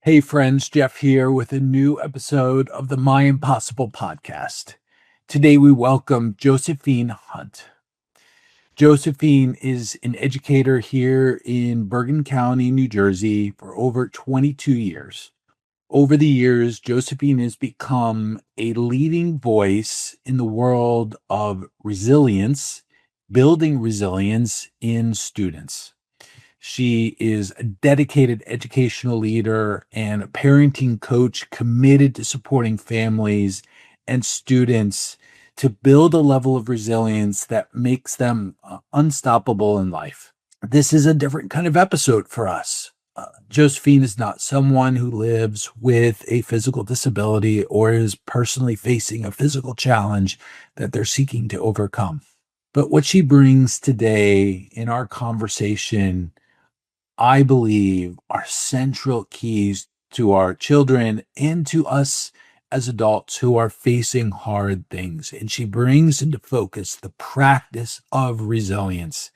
Hey friends, Jeff here with a new episode of the My Impossible podcast. Today we welcome Josephine Hunt. Josephine is an educator here in Bergen County, New Jersey for over 22 years. Over the years, Josephine has become a leading voice in the world of resilience, building resilience in students. She is a dedicated educational leader and a parenting coach committed to supporting families and students to build a level of resilience that makes them unstoppable in life. This is a different kind of episode for us. Josephine is not someone who lives with a physical disability or is personally facing a physical challenge that they're seeking to overcome. But what she brings today in our conversation, I believe, are central keys to our children and to us as adults who are facing hard things. And she brings into focus the practice of resilience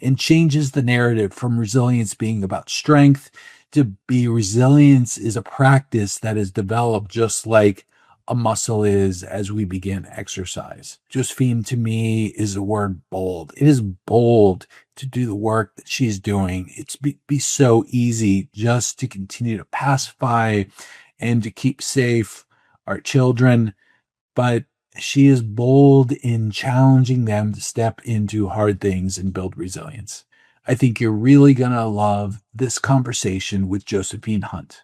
and changes the narrative from resilience being about strength to be resilience is a practice that is developed just like a muscle is as we begin exercise. Josephine to me is the word bold. It is bold to do the work that she's doing. It's be so easy just to continue to pacify and to keep safe our children, but she is bold in challenging them to step into hard things and build resilience. I think you're really going to love this conversation with Josephine Hunt.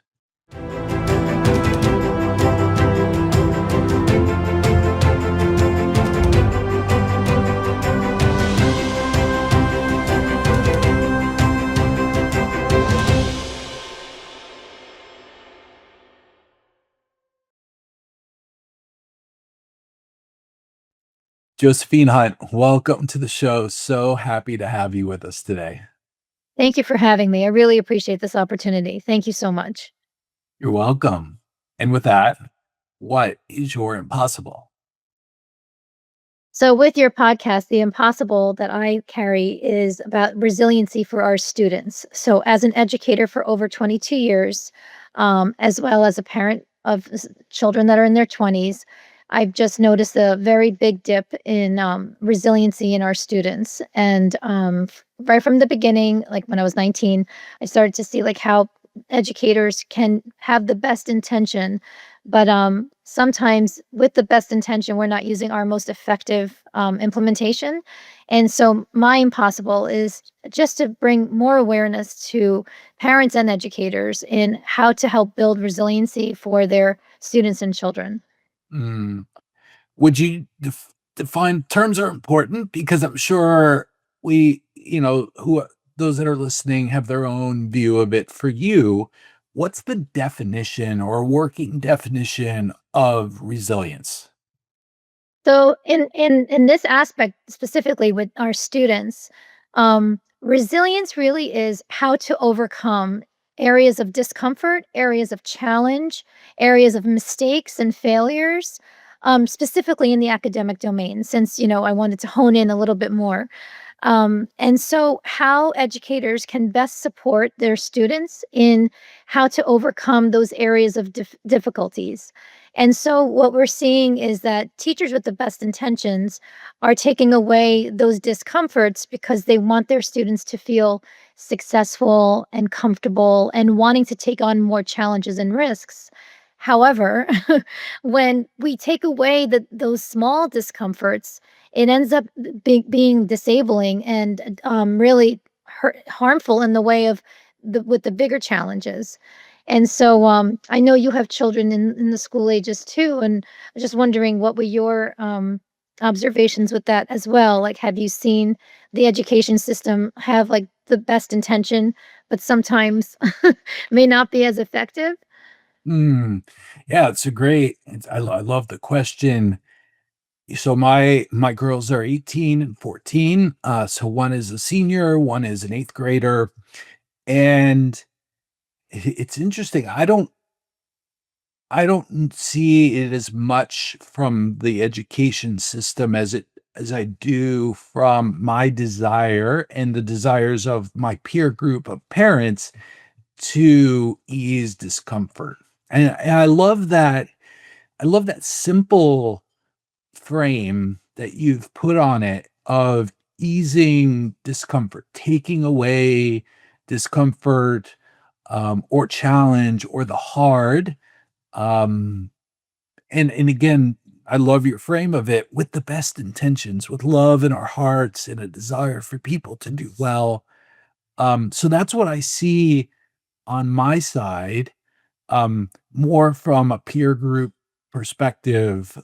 Josephine Hunt, welcome to the show. So happy to have you with us today. Thank you for having me. I really appreciate this opportunity. Thank you so much. You're welcome. And with that, what is your impossible? So, with your podcast, the impossible that I carry is about resiliency for our students. So, as an educator for over 22 years, as well as a parent of children that are in their 20s, I've just noticed a very big dip in resiliency in our students. And right from the beginning, like when I was 19, I started to see like how educators can have the best intention, but sometimes with the best intention, we're not using our most effective implementation. And so my impossible is just to bring more awareness to parents and educators in how to help build resiliency for their students and children. Mm. Would you define terms are important because I'm sure who those that are listening have their own view of it. For you, what's the definition or working definition of resilience? So in this aspect, specifically with our students, resilience really is how to overcome areas of discomfort, areas of challenge, areas of mistakes and failures, specifically in the academic domain, since, I wanted to hone in a little bit more. And so, how educators can best support their students in how to overcome those areas of difficulties. And so, what we're seeing is that teachers with the best intentions are taking away those discomforts because they want their students to feel successful and comfortable and wanting to take on more challenges and risks. However, when we take away those small discomforts, it ends up being disabling and really harmful in the way of with the bigger challenges. And so I know you have children in the school ages too, and I was just wondering what were your observations with that as well? Like, have you seen the education system have like the best intention, but sometimes may not be as effective? Mm, yeah, I love the question. So my girls are 18 and 14. So one is a senior, one is an eighth grader. And it's interesting. I don't see it as much from the education system as I do from my desire and the desires of my peer group of parents to ease discomfort. And I love that simple frame that you've put on it of easing discomfort, taking away discomfort, or challenge or the hard. Um, and again, I love your frame of it with the best intentions, with love in our hearts and a desire for people to do well. So that's what I see on my side, more from a peer group perspective,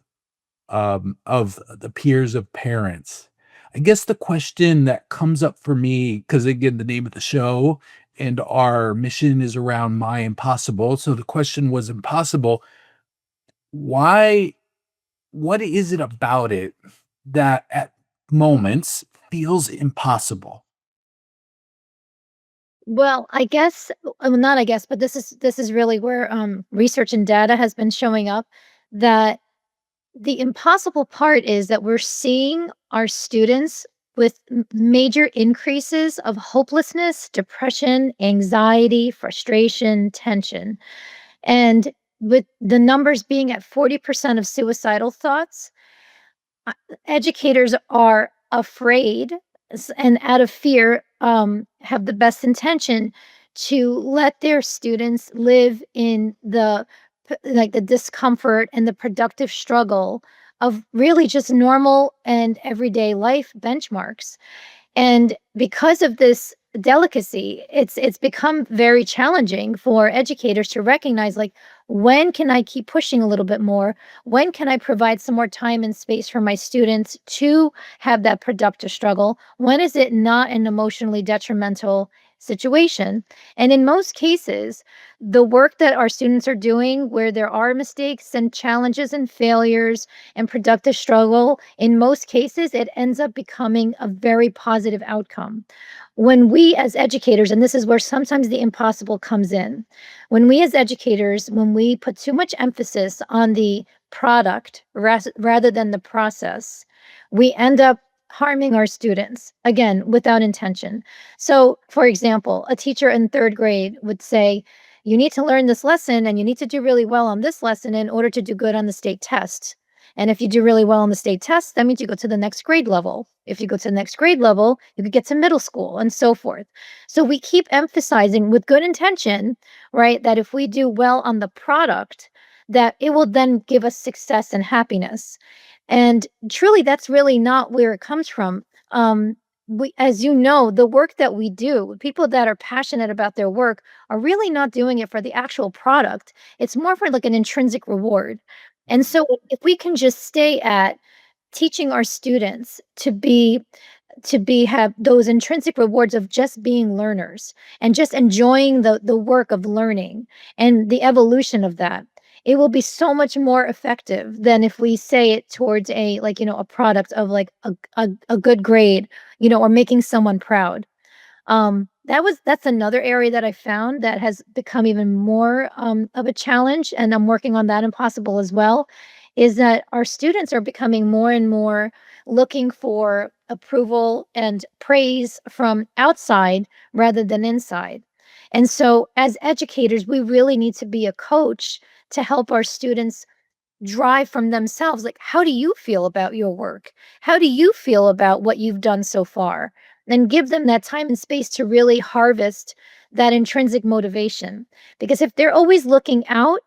of the peers of parents. I guess the question that comes up for me, because again, the name of the show and our mission is around my impossible. So the question was impossible. Why, what is it about it that at moments feels impossible? Well, I guess not I guess, but this is really where, research and data has been showing up, that the impossible part is that we're seeing our students with major increases of hopelessness, depression, anxiety, frustration, tension. And with the numbers being at 40% of suicidal thoughts, uh, educators are afraid and out of fear, have the best intention to let their students live in like the discomfort and the productive struggle of really just normal and everyday life benchmarks. And because of this delicacy, it's become very challenging for educators to recognize, like, when can I keep pushing a little bit more? When can I provide some more time and space for my students to have that productive struggle? When is it not an emotionally detrimental situation? And in most cases, the work that our students are doing, where there are mistakes and challenges and failures and productive struggle, in most cases, it ends up becoming a very positive outcome. When we as educators, and this is where sometimes the impossible comes in, when we as educators, when we put too much emphasis on the product rather than the process, we end up harming our students, again, without intention. So, for example, a teacher in third grade would say, you need to learn this lesson and you need to do really well on this lesson in order to do good on the state test. And if you do really well on the state test, that means you go to the next grade level. If you go to the next grade level, you could get to middle school and so forth. So we keep emphasizing with good intention, right, that if we do well on the product, that it will then give us success and happiness. And truly, that's really not where it comes from. As you know, the work that we do, people that are passionate about their work are really not doing it for the actual product. It's more for like an intrinsic reward. And so if we can just stay at teaching our students to be have those intrinsic rewards of just being learners and just enjoying the work of learning and the evolution of that, it will be so much more effective than if we say it towards a, like, a product of like a good grade, or making someone proud. That's another area that I found that has become even more, of a challenge, and I'm working on that impossible as well, is that our students are becoming more and more looking for approval and praise from outside rather than inside. And so as educators, we really need to be a coach to help our students drive from themselves, like, how do you feel about your work? How do you feel about what you've done so far? And give them that time and space to really harvest that intrinsic motivation. Because if they're always looking out,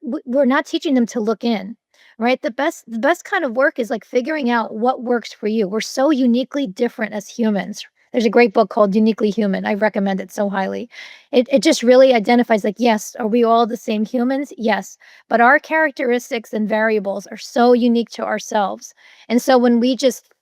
we're not teaching them to look in, right? The best kind of work is like figuring out what works for you. We're so uniquely different as humans. There's a great book called Uniquely Human. I recommend it so highly. It just really identifies, like, yes, are we all the same humans? Yes, but our characteristics and variables are so unique to ourselves. And so when we just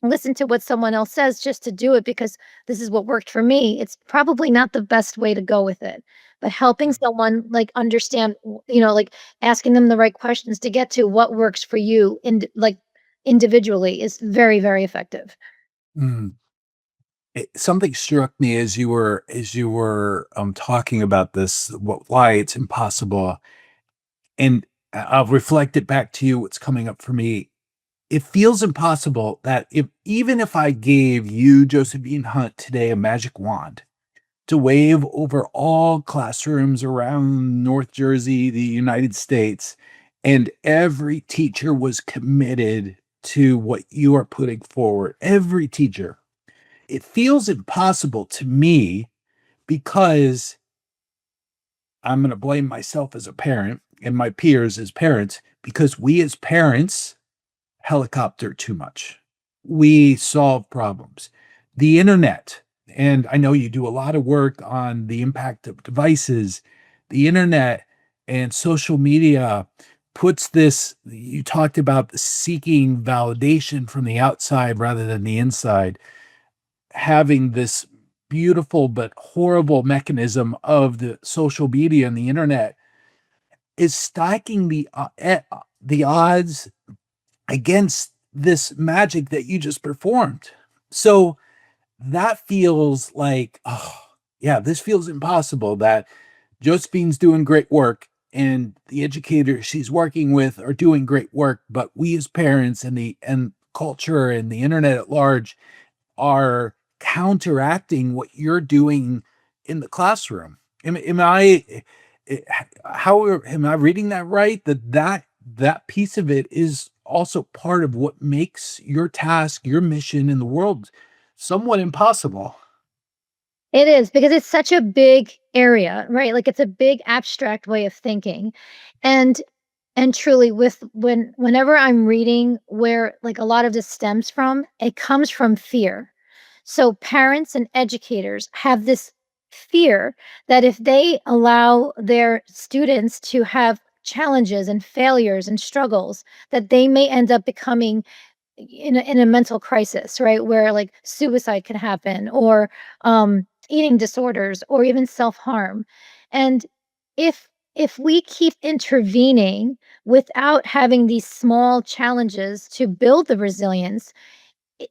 listen to what someone else says just to do it because this is what worked for me, it's probably not the best way to go with it. But helping someone like understand, like asking them the right questions to get to what works for you like individually is very, very effective. Mm. Something struck me as you were talking about this, why it's impossible, and I'll reflect it back to you. What's coming up for me? It feels impossible that if even if I gave you, Josephine Hunt, today a magic wand, to wave over all classrooms around North Jersey, the United States, and every teacher was committed to what you are putting forward. Every teacher. It feels impossible to me because I'm going to blame myself as a parent and my peers as parents because we as parents helicopter too much. We solve problems. The internet, and I know you do a lot of work on the impact of devices, the internet and social media puts this, you talked about seeking validation from the outside rather than the inside, having this beautiful but horrible mechanism of the social media and the internet is stacking the odds against this magic that you just performed. So that feels like, oh, yeah, this feels impossible that Josephine's doing great work and the educators she's working with are doing great work, but we as parents and the and culture and the internet at large are counteracting what you're doing in the classroom. Am I eh, am I reading that right? That piece of it is also part of what makes your task, your mission in the world somewhat impossible. It is because it's such a big area, right? Like it's a big abstract way of thinking. And truly with whenever I'm reading where like a lot of this stems from, it comes from fear. So parents and educators have this fear that if they allow their students to have challenges and failures and struggles, that they may end up becoming in a mental crisis, right? Where like suicide can happen or eating disorders or even self-harm. And if we keep intervening without having these small challenges to build the resilience,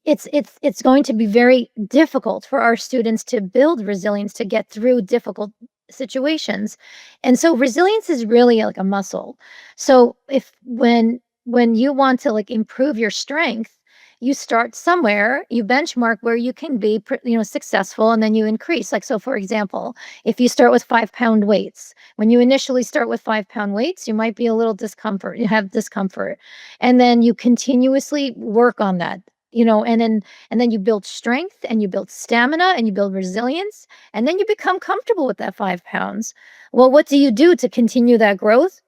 it's going to be very difficult for our students to build resilience to get through difficult situations. And so resilience is really like a muscle. So if when you want to like improve your strength, you start somewhere, you benchmark where you can be successful, and then you increase. Like, so for example, if you start with 5-pound weights, when you initially start with 5-pound weights, you might be a little discomfort, you have discomfort, and then you continuously work on that, and then you build strength and you build stamina and you build resilience, and then you become comfortable with that 5 pounds. Well, what do you do to continue that growth?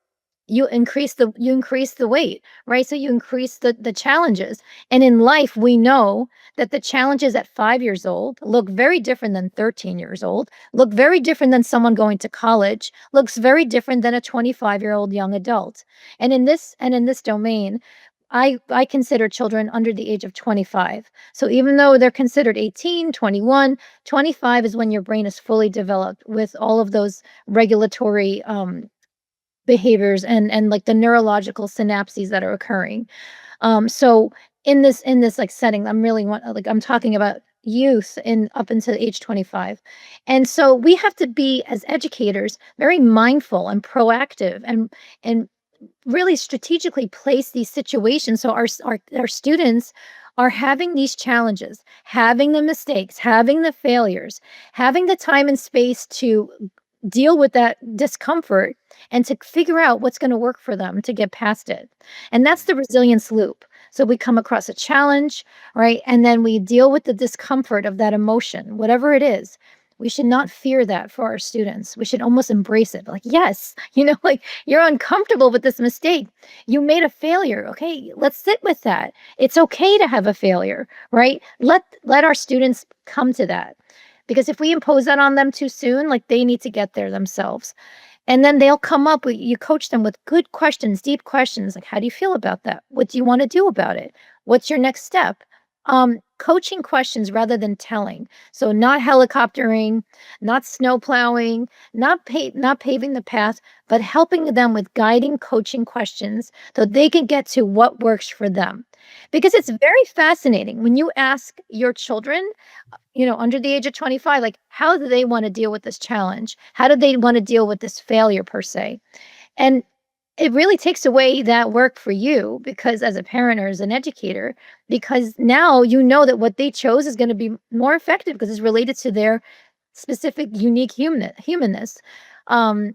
You increase the weight, right? So you increase the challenges. And in life, we know that the challenges at 5 years old look very different than 13 years old, look very different than someone going to college, looks very different than a 25-year-old young adult. And in this domain, I consider children under the age of 25. So even though they're considered 18, 21, 25 is when your brain is fully developed with all of those regulatory behaviors and like the neurological synapses that are occurring. So in this like setting, I'm talking about youth in up until age 25. And so we have to be as educators very mindful and proactive and really strategically place these situations so our students are having these challenges, having the mistakes, having the failures, having the time and space to deal with that discomfort and to figure out what's going to work for them to get past it. And that's the resilience loop. So we come across a challenge, right? And then we deal with the discomfort of that emotion, whatever it is. We should not fear that for our students. We should almost embrace it. Like, yes, like you're uncomfortable with this mistake. You made a failure. Okay, let's sit with that. It's okay to have a failure, right? Let our students come to that. Because if we impose that on them too soon, like they need to get there themselves. And then they'll come up with, you coach them with good questions, deep questions, like, how do you feel about that? What do you want to do about it? What's your next step? Coaching questions rather than telling. So not helicoptering, not snow plowing, not paving the path, but helping them with guiding coaching questions so they can get to what works for them. Because it's very fascinating when you ask your children, under the age of 25, like, how do they want to deal with this challenge? How do they want to deal with this failure per se? And it really takes away that work for you because as a parent or as an educator, because now you know that what they chose is going to be more effective because it's related to their specific, unique humanness.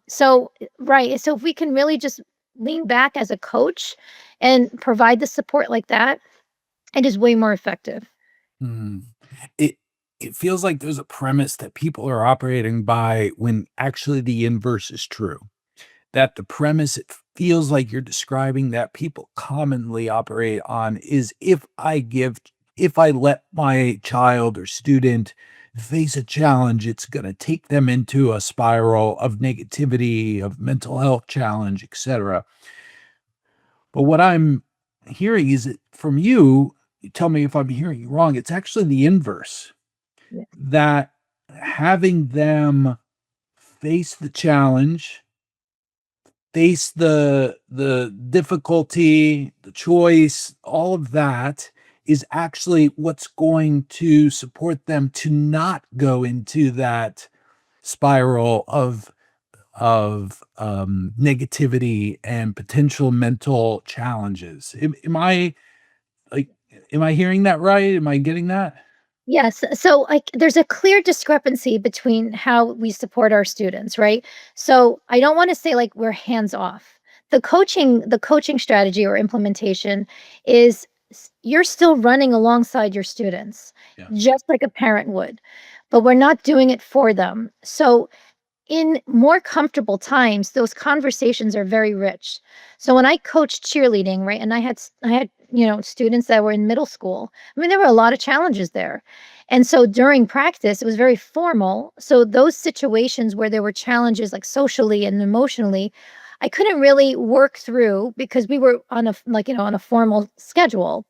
So right. So if we can really just lean back as a coach and provide the support like that, it is way more effective. Mm. It it feels like there's a premise that people are operating by when actually the inverse is true. That the premise it feels like you're describing that people commonly operate on is if I let my child or student face a challenge, it's going to take them into a spiral of negativity, of mental health challenge, etc. But what I'm hearing is that from you tell me if I'm hearing you wrong, it's actually the inverse, Yeah. that having them face the challenge, face the difficulty, the choice, all of that is actually what's going to support them to not go into that spiral of negativity and potential mental challenges. Am I like, am I hearing that right? Am I getting that? Yes. So, like, there's a clear discrepancy between how we support our students, right? So, I don't want to say like we're hands off. The coaching strategy or implementation is you're still running alongside your students, Yeah. just like a parent would, but we're not doing it for them. So, in more comfortable times, those conversations are very rich. So when I coached cheerleading, right, and I had students that were in middle school. I mean, there were a lot of challenges there. And so during practice, it was very formal. So those situations where there were challenges like socially and emotionally, I couldn't really work through because we were on on a formal schedule.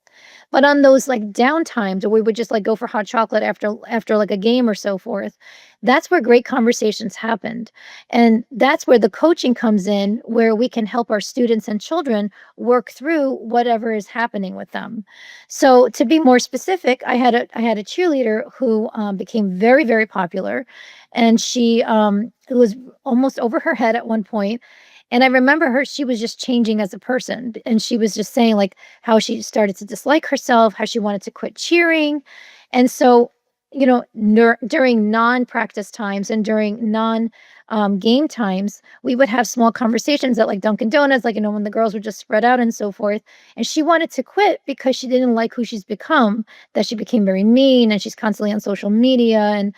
But on those, like, down times where we would just, like, go for hot chocolate after, like, a game or so forth, that's where great conversations happened, and that's where the coaching comes in, where we can help our students and children work through whatever is happening with them. So, to be more specific, I had a cheerleader who, became very, very popular, and she, was almost over her head at one point, and I remember she was just changing as a person, and she was just saying, like, how she started to dislike herself, how she wanted to quit cheering. And so, during non-practice times and during game times, we would have small conversations at like Dunkin' Donuts, like, when the girls would just spread out and so forth. And she wanted to quit because she didn't like who she's become, that she became very mean and she's constantly on social media and,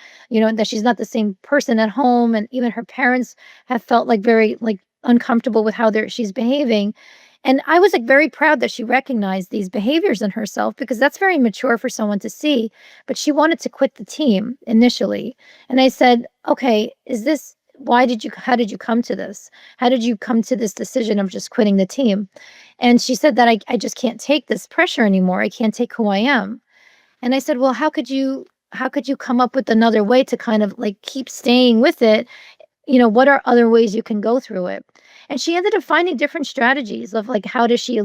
that she's not the same person at home. And even her parents have felt like very like uncomfortable with how she's behaving. And I was, like, very proud that she recognized these behaviors in herself because that's very mature for someone to see, but she wanted to quit the team initially. And I said, "Okay, is this how did you come to this? How did you come to this decision of just quitting the team?" And she said that, "I just can't take this pressure anymore. I can't take who I am." And I said, "Well, how could you come up with another way to kind of, like, keep staying with it? What are other ways you can go through it?" And she ended up finding different strategies of like how does she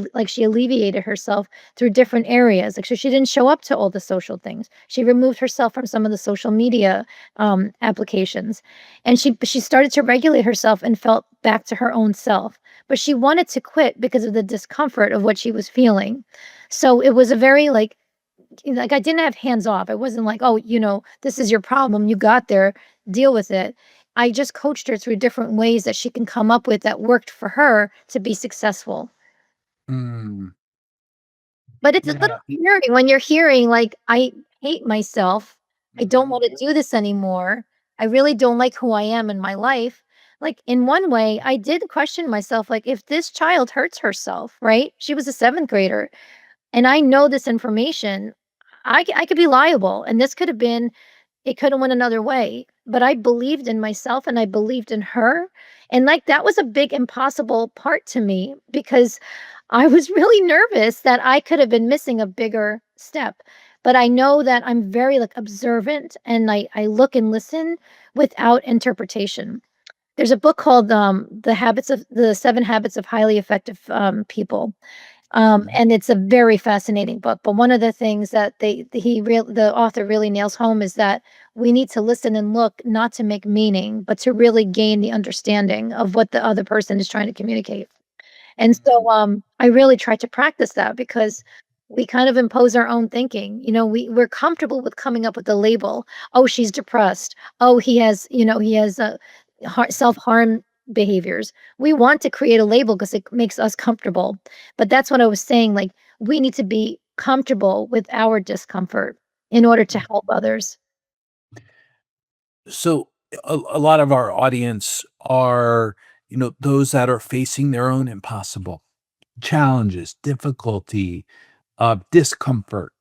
alleviated herself through different areas. Like, so she didn't show up to all the social things. She removed herself from some of the social media applications. And she started to regulate herself and felt back to her own self. But she wanted to quit because of the discomfort of what she was feeling. So it was a very like I didn't have hands off. I wasn't like, "Oh, this is your problem. You got there. Deal with it." I just coached her through different ways that she can come up with that worked for her to be successful. Mm, But it's a little yeah. scary when you're hearing like, "I hate myself. I don't Mhm. wanna do this anymore. I really don't like who I am in my life." Like, in one way, I did question myself, like, if this child hurts herself, right? She was a 7th grader, and I know this information, I could be liable, and this could have been it coulda went another way, but I believed in myself and I believed in her, and, like, that was a big impossible part to me because I was really nervous that I could have been missing a bigger step, but I know that I'm very, like, observant and I look and listen without interpretation. There's a book called, The 7 Habits of Highly Effective, People, Mhm. and it's a very fascinating book, but one of the things that the author really nails home is that we need to listen and look not to make meaning, but to really gain the understanding of what the other person is trying to communicate. And Mm. so, I really try to practice that because we kind of impose our own thinking. We're comfortable with coming up with a label. Oh, she's depressed. Oh, he has self-harm behaviors. We want to create a label because it makes us comfortable. But that's what I was saying. Like, we need to be comfortable with our discomfort in order to help others. So a lot of our audience are, those that are facing their own impossible challenges, difficulty, discomfort.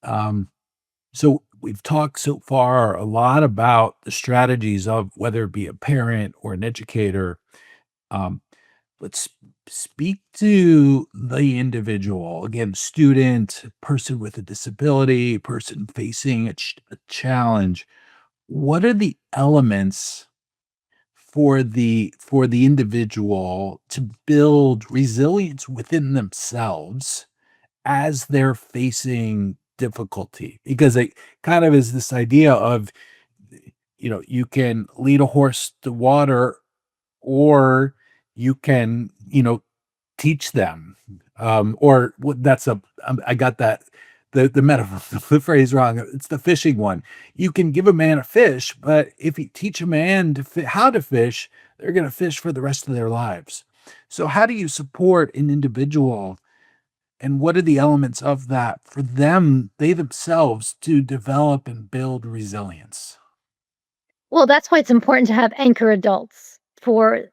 Um, so we've talked so far a lot about the strategies of whether it be a parent or an educator. Um, let's speak to the individual again, student, person with a disability, person facing a challenge. What are the elements for the individual to build resilience within themselves as they're facing difficulty? Because it kind of is this idea of, you can lead a horse to water, or you can, teach them, or what that's a I got that the metaphor the phrase wrong. It's the fishing one. You can give a man a fish, but if you teach a man how to fish, they're gonna fish for the rest of their lives. So how do you support an individual, and what are the elements of that for them, they themselves, to develop and build resilience? Well, that's why it's important to have anchor adults for,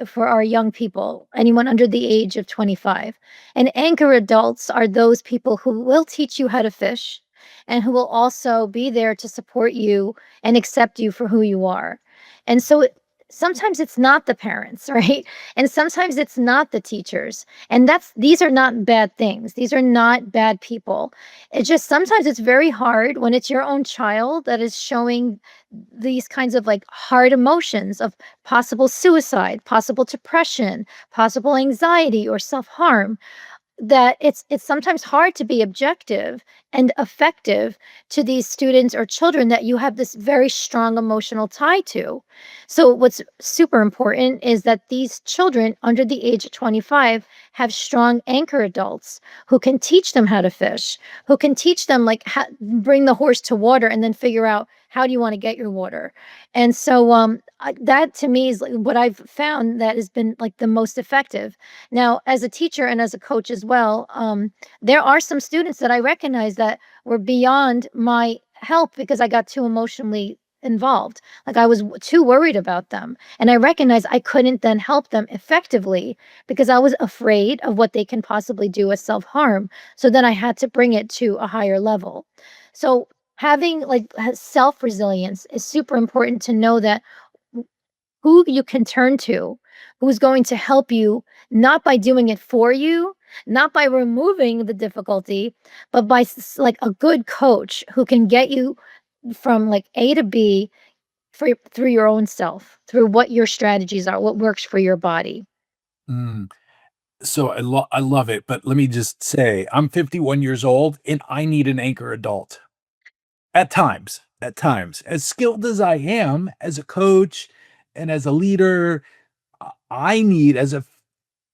for our young people, anyone under the age of 25. And anchor adults are those people who will teach you how to fish and who will also be there to support you and accept you for who you are. And so sometimes it's not the parents, right? And sometimes it's not the teachers. And these are not bad things. These are not bad people. It's just sometimes it's very hard when it's your own child that is showing these kinds of like hard emotions of possible suicide, possible depression, possible anxiety or self-harm, that it's sometimes hard to be objective and effective to these students or children that you have this very strong emotional tie to. So what's super important is that these children under the age of 25 have strong anchor adults who can teach them how to fish, who can teach them like how, bring the horse to water and then figure out how do you want to get your water. And so that to me is like what I've found that has been like the most effective. Now, as a teacher and as a coach as well, there are some students that I recognize that were beyond my help because I got too emotionally involved. Like I was too worried about them. And I recognized I couldn't then help them effectively because I was afraid of what they can possibly do as self harm. So then I had to bring it to a higher level. So having like self resilience is super important to know that who you can turn to, who's going to help you, not by doing it for you, not by removing the difficulty, but by like a good coach who can get you from like A to B through your own self, through what your strategies are, what works for your body. Mm. So I love it, but let me just say, I'm 51 years old and I need an anchor adult. At times. As skilled as I am as a coach and as a leader, I need, as a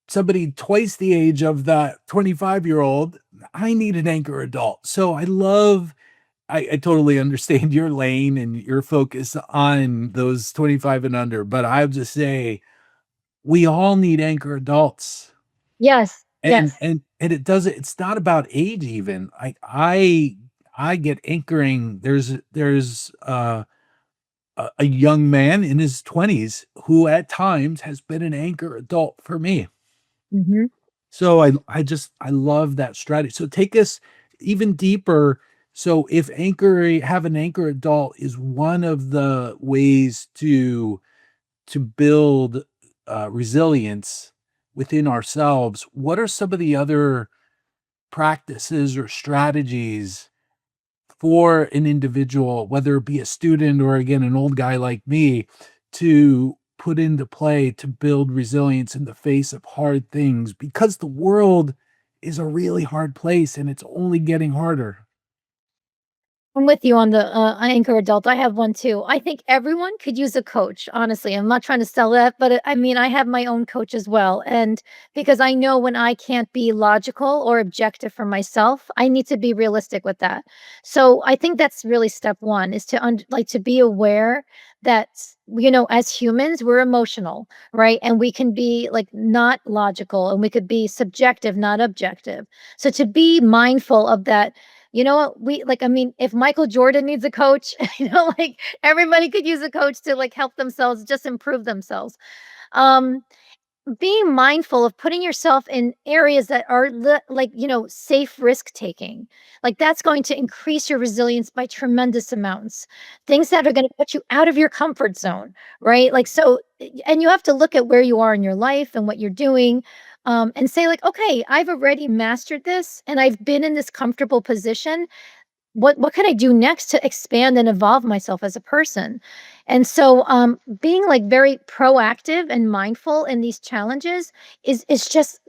somebody twice the age of that 25-year-old, I need an anchor adult. So I totally understand your lane and your focus on those 25 and under, but I would just say we all need anchor adults. Yes, And yes. and and it's not about age even. I get anchoring. There's a young man in his 20s who at times has been an anchor adult for me. Mhm. So I love that strategy. So take us even deeper. So if have an anchor adult is one of the ways to build resilience within ourselves, what are some of the other practices or strategies for an individual, whether it be a student or again, an old guy like me, to put into play to build resilience in the face of hard things? Because the world is a really hard place and it's only getting harder. I'm with you on the anchor adult. I have one too. I think everyone could use a coach, honestly. I'm not trying to sell that, but I mean, I have my own coach as well. And because I know when I can't be logical or objective for myself, I need to be realistic with that. So I think that's really step one is to like to be aware that, as humans, we're emotional, right? And we can be like not logical and we could be subjective, not objective. So to be mindful of that, what we like, I mean, if Michael Jordan needs a coach, like everybody could use a coach to like help themselves just improve themselves. Um, being mindful of putting yourself in areas that are like, safe risk taking. Like that's going to increase your resilience by tremendous amounts. Things that are going to put you out of your comfort zone, right? Like so and you have to look at where you are in your life and what you're doing. And say like, okay, I've already mastered this and I've been in this comfortable position. What can I do next to expand and evolve myself as a person? And so being like very proactive and mindful in these challenges is just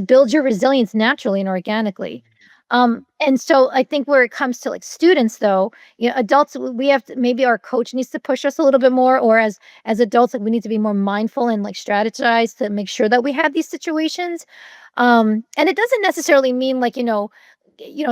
builds your resilience naturally and organically. And so I think where it comes to like students though, adults we have to, maybe our coach needs to push us a little bit more, or as adults like we need to be more mindful and like strategize to make sure that we have these situations. And it doesn't necessarily mean like,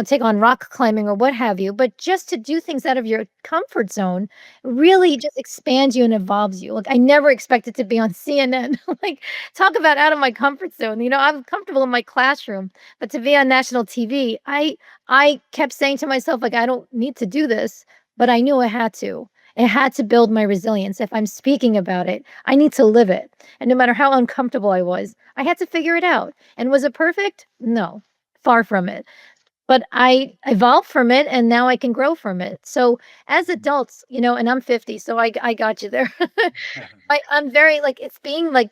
take on rock climbing or what have you, but just to do things out of your comfort zone really just expands you and evolves you. Like I never expected to be on CNN. Like talk about out of my comfort zone. I'm comfortable in my classroom, but to be on national TV, I kept saying to myself like I don't need to do this, but I knew I had to. It had to build my resilience. If I'm speaking about it, I need to live it. And no matter how uncomfortable I was, I had to figure it out. And was it perfect? No, far from it, but I evolved from it and now I can grow from it. So as adults, and I'm 50, so I got you there. I'm very like it's being like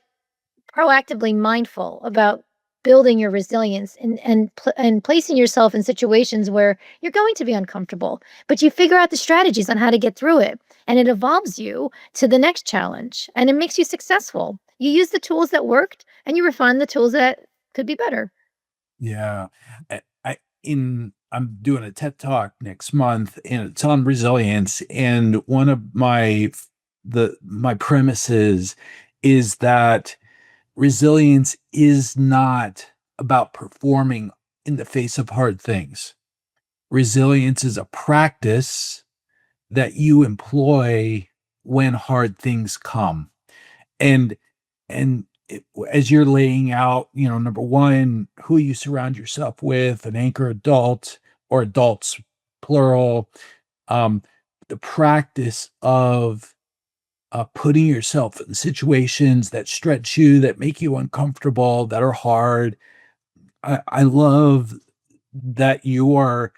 proactively mindful about building your resilience and placing yourself in situations where you're going to be uncomfortable, but you figure out the strategies on how to get through it, and it evolves you to the next challenge and it makes you successful. You use the tools that worked and you refine the tools that could be better. Yeah. I'm doing a TED Talk next month, and it's on resilience, and one of my premises is that resilience is not about performing in the face of hard things. Resilience is a practice that you employ when hard things come. And as you're laying out, number one, who you surround yourself with, an anchor adult or adults plural, um, the practice of putting yourself in situations that stretch you, that make you uncomfortable, that are hard. I love that you're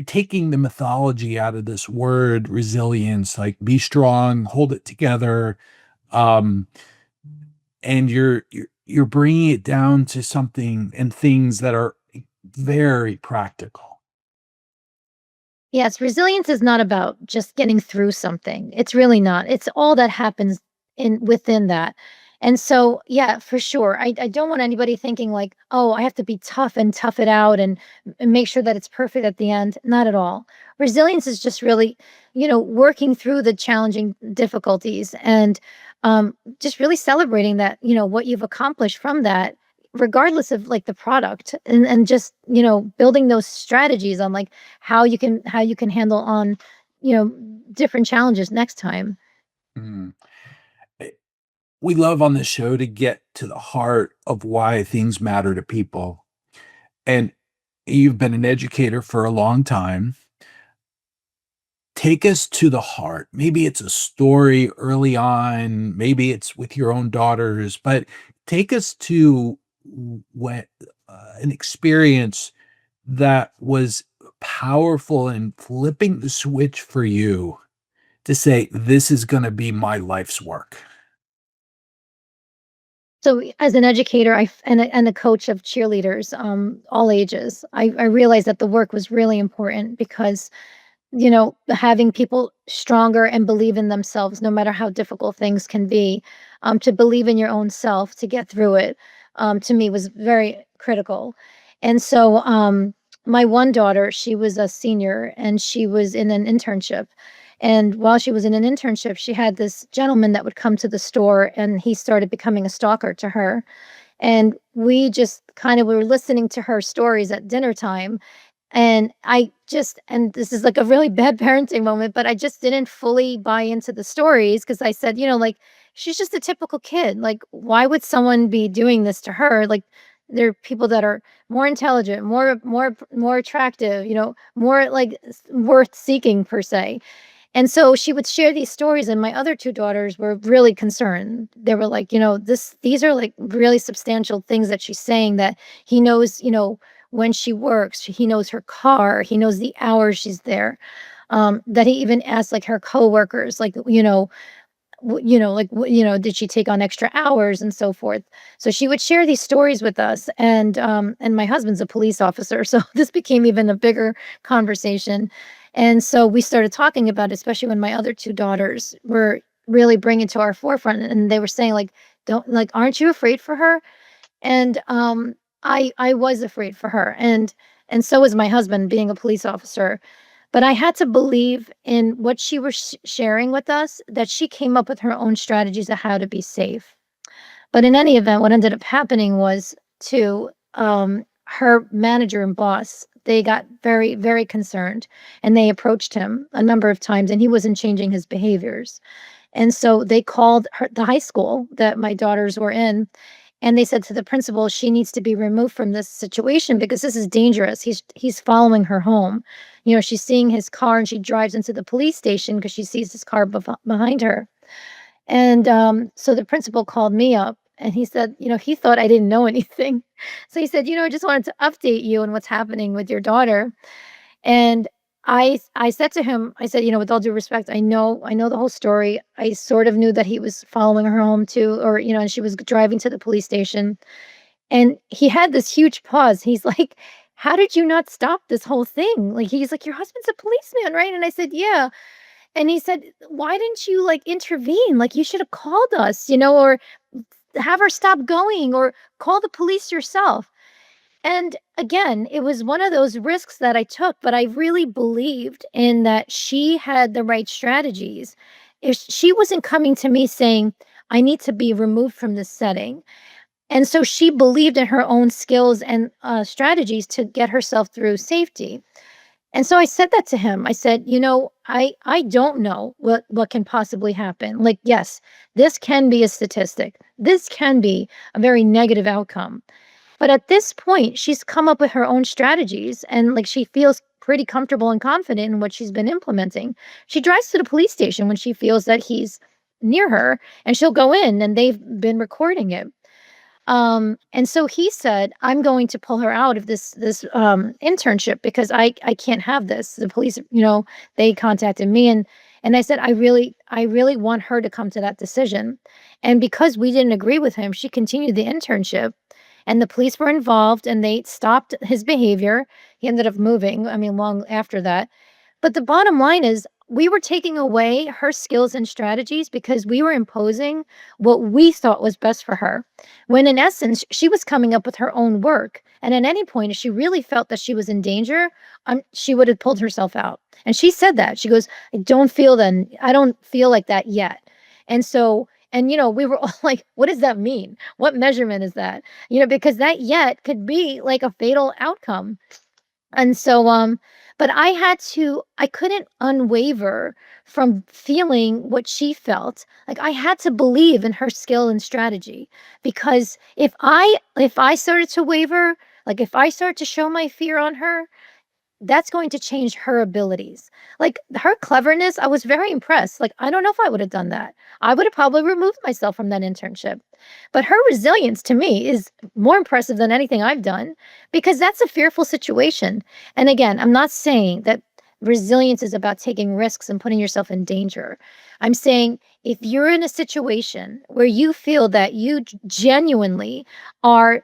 taking the mythology out of this word resilience, like be strong, hold it together. Um, and you're bringing it down to something and things that are very practical. Yes, resilience is not about just getting through something. It's really not. It's all that happens in within that. And so, yeah, for sure. I don't want anybody thinking like, oh, I have to be tough and tough it out and make sure that it's perfect at the end. Not at all. Resilience is just really, working through the challenging difficulties and just really celebrating that, what you've accomplished from that regardless of like the product and just building those strategies on like how you can handle on you know different challenges next time. Mm. Eh, we love on this show to get to the heart of why things matter to people. And you've been an educator for a long time. Take us to the heart. Maybe it's a story early on, maybe it's with your own daughters, but take us to what an experience that was powerful in flipping the switch for you to say, "This is gonna be my life's work." So as an educator and a coach of cheerleaders, all ages, I realized that the work was really important because having people stronger and believe in themselves no matter how difficult things can be, to believe in your own self to get through it, to me was very critical. And so, my one daughter, she was a senior and she was in an internship. And while she was in an internship, she had this gentleman that would come to the store and he started becoming a stalker to her. And we just kind of were listening to her stories at dinner time. And and this is like a really bad parenting moment, but I just didn't fully buy into the stories because I said, like, she's just a typical kid. Like, why would someone be doing this to her? Like, there are people that are more intelligent, more attractive, more like worth seeking per se. And so she would share these stories, and my other 2 daughters were really concerned. They were like, these are, like, really substantial things that she's saying that he knows, when she works, he knows her car, he knows the hours she's there. That he even asked, like, her coworkers, like, did she take on extra hours and so forth. So she would share these stories with us, and my husband's a police officer, so this became even a bigger conversation. And so we started talking about it, especially when my other 2 daughters were really bringing it to our forefront, and they were saying, like, "Don't, like, aren't you afraid for her?" And, I was afraid for her, and so was my husband being a police officer. But I had to believe in what she was sharing with us, that she came up with her own strategies of how to be safe. But in any event, what ended up happening was her manager and boss, they got very, very concerned, and they approached him a number of times, and he wasn't changing his behaviors. And so they called the high school that my daughters were in, and they said to the principal, she needs to be removed from this situation because this is dangerous. He's following her home. She's seeing his car and she drives into the police station because she sees his car behind her. And so the principal called me up and he said, he thought I didn't know anything. So he said, I just wanted to update you on what's happening with your daughter. And I said to him, I said, with all due respect, I know the whole story. I sort of knew that he was following her home too, or, and she was driving to the police station. And he had this huge pause. He's like, "How did you not stop this whole thing?" Like, he's like, "Your husband's a policeman, right?" And I said, "Yeah." And he said, "Why didn't you, like, intervene? Like, you should have called us, or have her stop going or call the police yourself." And again, it was one of those risks that I took, but I really believed in that she had the right strategies. If she wasn't coming to me saying, "I need to be removed from this setting." And so she believed in her own skills and strategies to get herself through safety. And so I said that to him. I said, I don't know what can possibly happen. Like, yes, this can be a statistic. This can be a very negative outcome. But at this point, she's come up with her own strategies and, like, she feels pretty comfortable and confident in what she's been implementing. She drives to the police station when she feels that he's near her, and she'll go in and they've been recording it. And so he said, "I'm going to pull her out of this internship because I can't have this." The police, they contacted me, and I said, "I really want her to come to that decision." And because we didn't agree with him, she continued the internship, and the police were involved and they stopped his behavior. He ended up moving, I mean, long after that. But the bottom line is we were taking away her skills and strategies because we were imposing what we thought was best for her. When in essence, she was coming up with her own work. And at any point, if she really felt that she was in danger, she would have pulled herself out. And she said that. She goes, I don't feel like that yet. And so, and we were all like, what does that mean? What measurement is that? Because that yet could be like a fatal outcome. And so, but I couldn't unwaver from feeling what she felt. Like, I had to believe in her skill and strategy because if I started to waver, like if I start to show my fear on her, that's going to change her abilities. Like, her cleverness, I was very impressed. Like, I don't know if I would have done that. I would have probably removed myself from that internship. But her resilience to me is more impressive than anything I've done because that's a fearful situation. And again, I'm not saying that resilience is about taking risks and putting yourself in danger. I'm saying if you're in a situation where you feel that you genuinely are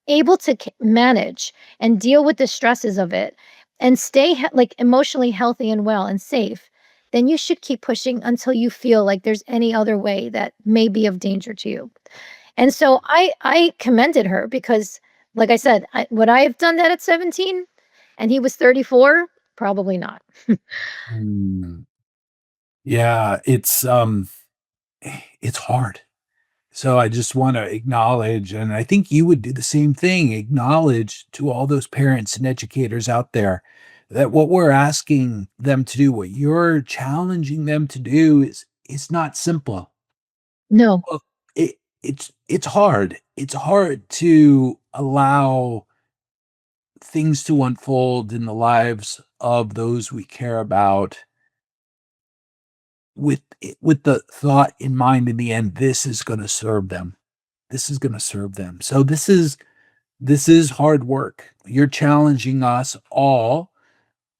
able to manage and deal with the stresses of it and stay like emotionally healthy and well and safe, then you should keep pushing until you feel like there's any other way that may be of danger to you. And so I commended her because, like I said, would I have done that at 17? and he was 34, probably not. Mm. Yeah, it's hard. So I just want to acknowledge, and I think you would do the same thing, acknowledge to all those parents and educators out there that what we're asking them to do, what you're challenging them to do is not simple. No, Well, it's hard. It's hard to allow things to unfold in the lives of those we care about with the thought in mind in the end, this is going to serve them. This is going to serve them. So this is hard work. You're challenging us all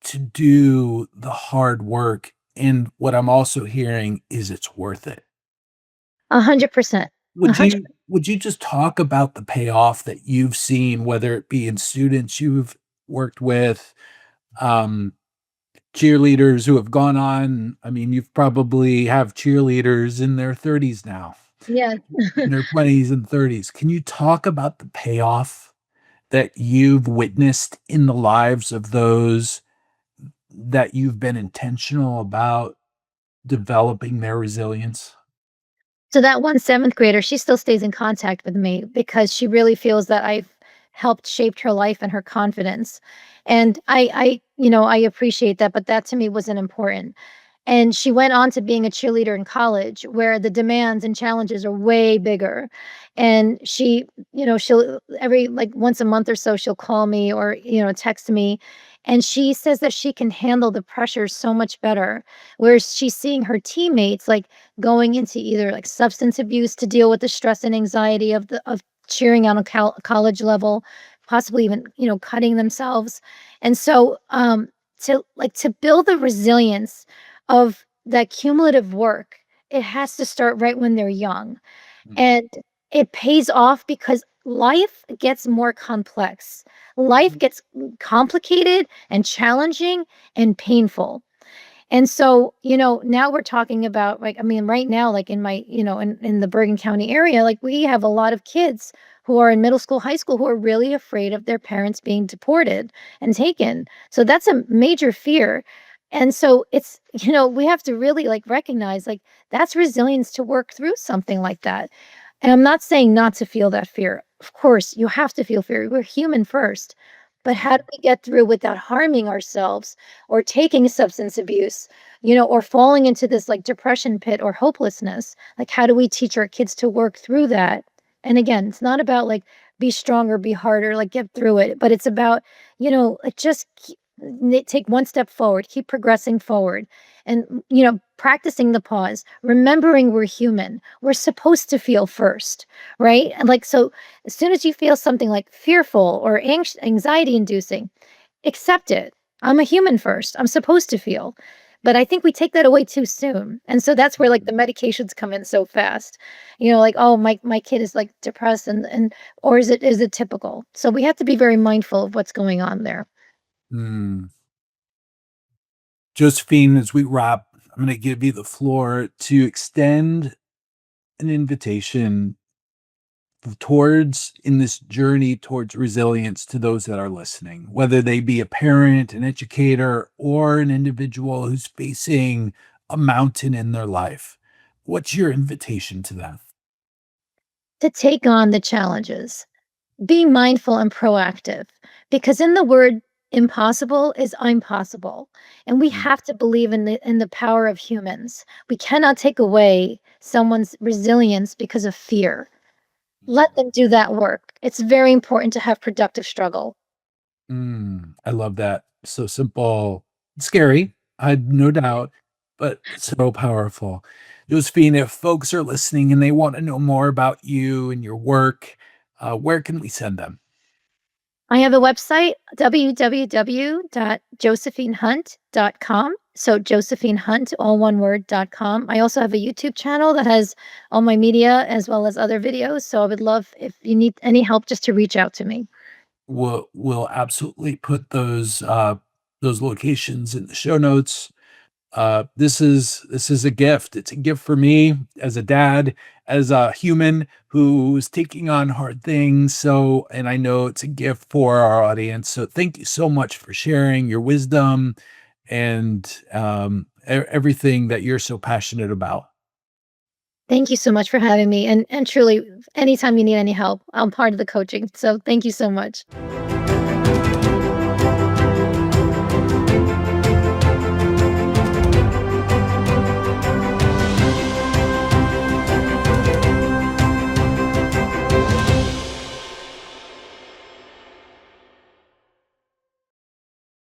to do the hard work. And what I'm also hearing is it's worth it. 100%. A Would 100. you just talk about the payoff that you've seen, whether it be in students you've worked with, um, cheerleaders who have gone on, I mean, you've probably have cheerleaders in their 30s now, Yeah. in their 20s and 30s. Can you talk about the payoff that you've witnessed in the lives of those that you've been intentional about developing their resilience? So that one 7th grader, she still stays in contact with me because she really feels that I've helped shaped her life and her confidence. And I appreciate that, but that to me wasn't important. And she went on to being a cheerleader in college where the demands and challenges are way bigger. And she'll every like once a month or so, she'll call me or, text me. And she says that she can handle the pressure so much better. Whereas she's seeing her teammates like going into either like substance abuse to deal with the stress and anxiety of cheering on a college level, possibly even, cutting themselves. And so to build the resilience of that cumulative work, it has to start right when they're young. Mm, And it pays off because life gets more complex. Life gets complicated and challenging and painful. And so, now we're talking about like, I mean, right now, like in my, in the Bergen County area, like we have a lot of kids who are in middle school, high school, who are really afraid of their parents being deported and taken. So that's a major fear. And so it's, we have to really like recognize like that's resilience to work through something like that. And I'm not saying not to feel that fear. Of course, you have to feel fear. We're human first. But how do we get through without harming ourselves or taking substance abuse, or falling into this like depression pit or hopelessness? Like, how do we teach our kids to work through that? And again, it's not about like be stronger, be harder, like get through it, but it's about, like take one step forward, keep progressing forward, and, practicing the pause, remembering we're human. We're supposed to feel first, right? And like, so as soon as you feel something like fearful or anxiety inducing, accept it. I'm a human first. I'm supposed to feel. But I think we take that away too soon. And so that's where like the medications come in so fast. Like, oh, my kid is like depressed and or is it typical? So we have to be very mindful of what's going on there. mm. Josephine, as we wrap, I'm going to give you the floor to extend an invitation towards in this journey towards resilience to those that are listening, whether they be a parent, an educator, or an individual who's facing a mountain in their life. What's your invitation to them? To take on the challenges. Be mindful and proactive because in the word impossible is I'm possible. And we Mm, have to believe in the power of humans. We cannot take away someone's resilience because of fear. Let them do that work. It's very important to have productive struggle. I love that. So simple, scary, I no doubt, but so powerful. Josephine, if folks are listening and they want to know more about you and your work, where can we send them? I have a website, www.josephinehunt.com. So Josephine Hunt, all one word.com. I also have a YouTube channel that has all my media as well as other videos. So I would love if you need any help just to reach out to me. We'll absolutely put those locations in the show notes. This is a gift. It's a gift for me as a dad, as a human who's taking on hard things. So, and I know it's a gift for our audience. So, thank you so much for sharing your wisdom and everything that you're so passionate about. Thank you so much for having me, and truly, anytime you need any help, I'm part of the coaching, so thank you so much.